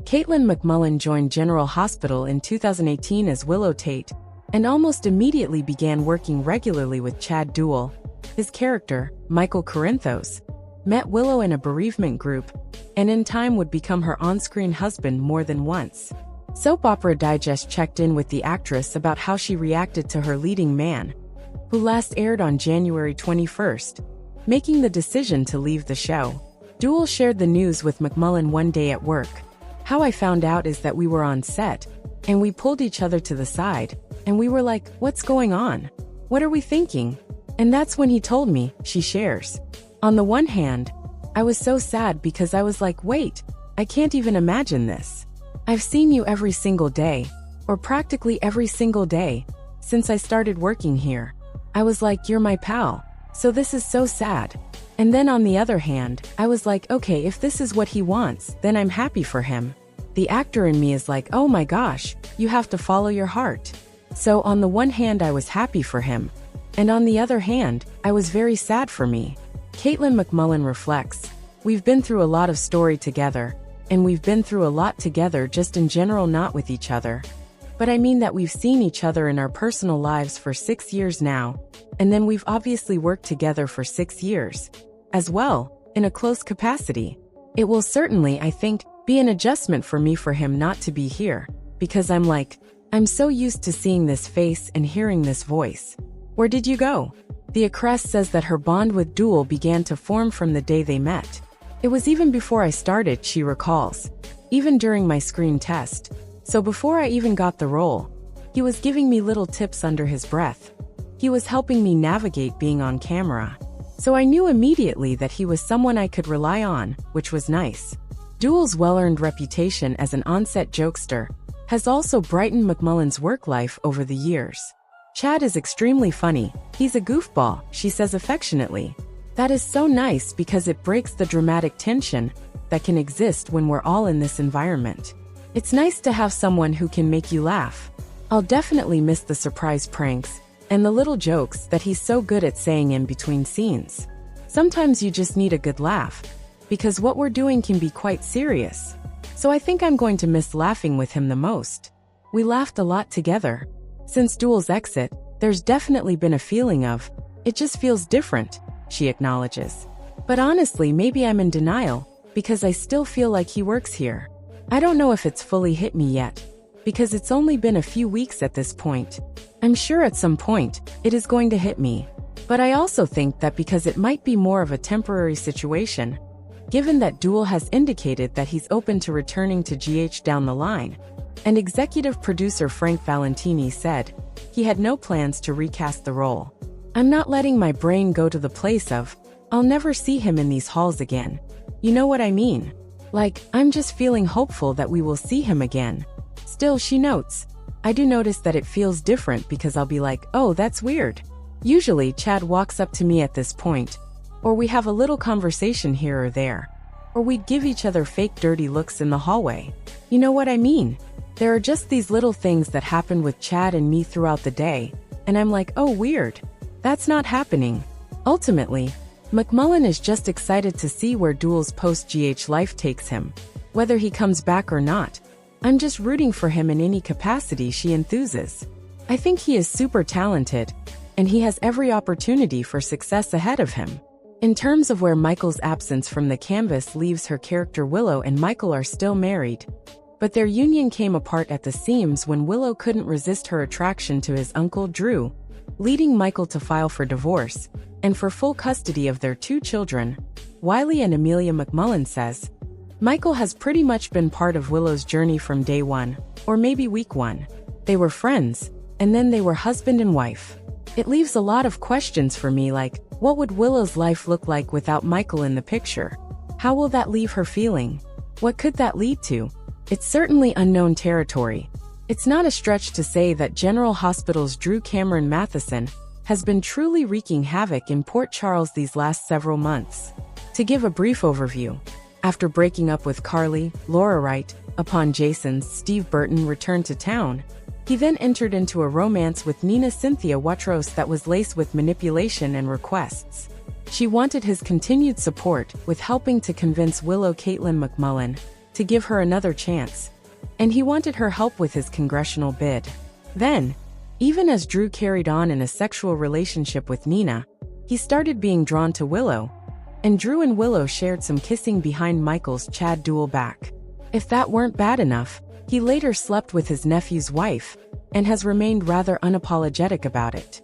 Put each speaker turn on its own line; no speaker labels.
Katelyn MacMullen joined General Hospital in 2018 as Willow Tate, and almost immediately began working regularly with Chad Duell. His character, Michael Corinthos, met Willow in a bereavement group, and in time would become her on-screen husband more than once. Soap Opera Digest checked in with the actress about how she reacted to her leading man, who last aired on January 21st, making the decision to leave the show. Duell shared the news with MacMullen one day at work. "How I found out is that we were on set, and we pulled each other to the side, and we were like, what's going on? What are we thinking? And that's when he told me," she shares. "On the one hand, I was so sad because I was like, wait, I can't even imagine this. I've seen you every single day, or practically every single day, since I started working here. I was like, you're my pal. So this is so sad. And then on the other hand, I was like, okay, if this is what he wants, then I'm happy for him. The actor in me is like, oh my gosh, you have to follow your heart. So on the one hand I was happy for him, and on the other hand, I was very sad for me." Katelyn MacMullen reflects, "We've been through a lot of story together, and we've been through a lot together just in general, not with each other. But I mean that we've seen each other in our personal lives for 6 years now, and then we've obviously worked together for 6 years as well, in a close capacity. It will certainly, I think, be an adjustment for me for him not to be here, because I'm so used to seeing this face and hearing this voice. Where did you go?" The actress says that her bond with Duell began to form from the day they met. "It was even before I started," she recalls. "Even during my screen test. So before I even got the role, he was giving me little tips under his breath. He was helping me navigate being on camera. So I knew immediately that he was someone I could rely on, which was nice." Duell's well-earned reputation as an on-set jokester has also brightened MacMullen's work life over the years. "Chad is extremely funny. He's a goofball," she says affectionately. "That is so nice because it breaks the dramatic tension that can exist when we're all in this environment. It's nice to have someone who can make you laugh. I'll definitely miss the surprise pranks and the little jokes that he's so good at saying in between scenes. Sometimes you just need a good laugh, because what we're doing can be quite serious. So I think I'm going to miss laughing with him the most. We laughed a lot together. Since Duell's exit, there's definitely been a feeling of, it just feels different," she acknowledges. "But honestly, maybe I'm in denial, because I still feel like he works here. I don't know if it's fully hit me yet, because it's only been a few weeks at this point. I'm sure at some point, it is going to hit me. But I also think that because it might be more of a temporary situation, given that Duell has indicated that he's open to returning to GH down the line." And executive producer Frank Valentini said he had no plans to recast the role. "I'm not letting my brain go to the place of, I'll never see him in these halls again. You know what I mean? I'm just feeling hopeful that we will see him again." Still, she notes, "I do notice that it feels different because I'll be like, oh, that's weird. Usually Chad walks up to me at this point, or we have a little conversation here or there, or we'd give each other fake dirty looks in the hallway. You know what I mean? There are just these little things that happen with Chad and me throughout the day, and I'm like, oh, weird. That's not happening." Ultimately, MacMullen is just excited to see where Duell's post-GH life takes him, whether he comes back or not. "I'm just rooting for him in any capacity," she enthuses. "I think he is super talented, and he has every opportunity for success ahead of him." In terms of where Michael's absence from the canvas leaves her character, Willow and Michael are still married, but their union came apart at the seams when Willow couldn't resist her attraction to his uncle Drew, leading Michael to file for divorce and for full custody of their 2 children. Wiley and Amelia MacMullen says, "Michael has pretty much been part of Willow's journey from day one, or maybe week 1. They were friends, and then they were husband and wife. It leaves a lot of questions for me, like, what would Willow's life look like without Michael in the picture? How will that leave her feeling? What could that lead to? It's certainly unknown territory." It's not a stretch to say that General Hospital's Drew Cameron Matheson has been truly wreaking havoc in Port Charles these last several months. To give a brief overview, after breaking up with Carly, Laura Wright, upon Jason's Steve Burton return to town, he then entered into a romance with Nina Cynthia Watros that was laced with manipulation and requests. She wanted his continued support with helping to convince Willow Katelyn MacMullen to give her another chance, and he wanted her help with his congressional bid. Then, even as Drew carried on in a sexual relationship with Nina, he started being drawn to Willow, and Drew and Willow shared some kissing behind Michael's Chad Duell back. If that weren't bad enough, he later slept with his nephew's wife, and has remained rather unapologetic about it.